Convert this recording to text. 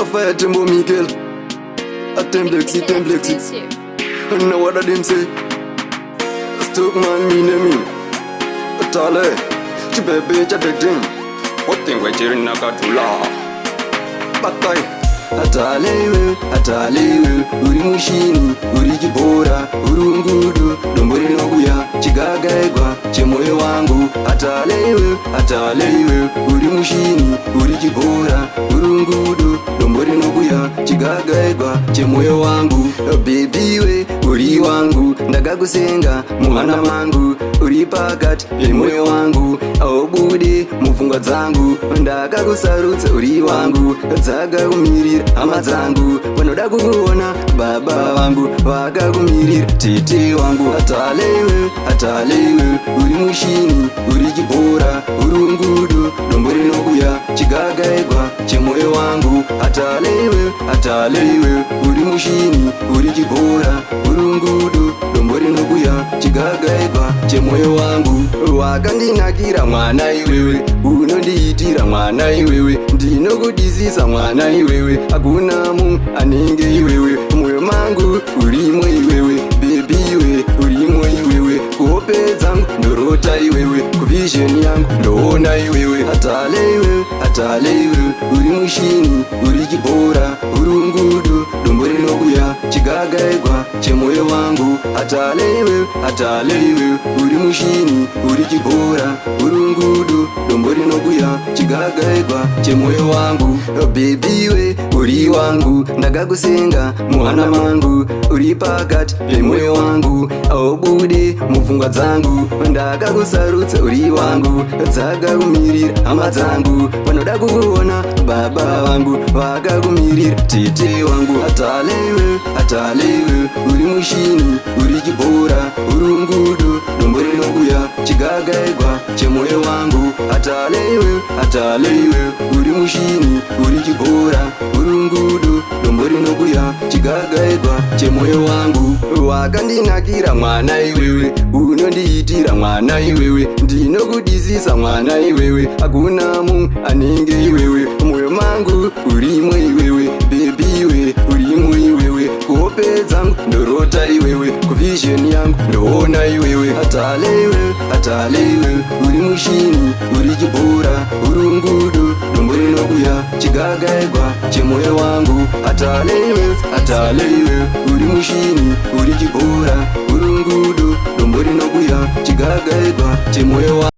fire Timbo Mikel. A templexi. And now what them say? Stuck man me name me. Tale, chibebe chatting. What thing we cheering nakatula? Batai. Atalewe, uri mushini, uri kibora, uri ngudu, dombori nokuya, chigagaigwa, chemoyo wangu. Atalewe, uri mushini, uri kibora, uri ngudu, dombori nokuya, chigagaigwa, chemoyo wangu. Baby we, uri wangu, ndakakusenga, muhana mangu, uri pakati, pemoyo wangu, aubude, mupfungwa dzangu, ndakakusarudza uri wangu, dzakakumirira hama dzangu, vanoda kukuona baba vangu, vakakumirira tete wangu. Atalewe, uri mushini, uri kibora, uri ngudu, dombori nokuya, chigagaigwa, chemoyo wangu. Atalewe, uri mushini, uri kibora, uri ngudu, dombori nokuya, chigagaigwa, chemoyo wangu. Wakandinakira mwana iwewe, unondiitira mwana iwewe, ndinokudizisa mwana iwewe, hakuna munhu anenge iwewe, moyo mangu urimo iwewe, baby iwe urimo iwewe, kuhope dzangu ndorota iwewe, kuvision yangu ndoona iwewe. Atalewe, uri mushini, uri kibora, uri ngudu, dombori nokuya, chigagaigwa, chemoyo wangu. Atalewe, uri mushini, uri kibora, uri ngudu, dombori nokuya, chigagaigwa, chemoyo wangu. Baby we, uri wangu, ndakakusenga, muhana mangu, uri pakati, pemoyo wangu, aubude, mupfungwa dzangu, ndakakusarudza uri wangu, dzakakumirira hama dzangu, vanoda kukuona baba vangu, vakakumirira tete wangu. Atalewe, uri mushini, uri kibora, uri ngudu, dombori nokuya, chigagaigwa, chemoyo wangu. Atalewe, uri mushini, uri kibora, uri ngudu, dombori nokuya, chigagaigwa, chemoyo wangu. Wakandinakira mwana iwewe, unondiitira mwana iwewe, ndinokudizisa mwana iwewe, hakuna munhu anenge iwewe, moyo mangu urimo iwewe, baby iwe urimo iwewe, kuhope dzangu ndorota iwewe, kuvision yangu ndoona iwewe. Atalewe, uri mushini, uri kibora, uri ngudu, dombori nokuya, chigagaigwa, chemoyo wangu. Atalewe, uri mushini, uri kibora, uri ngudu, dombori nokuya, chigagaigwa, chemoyo wangu.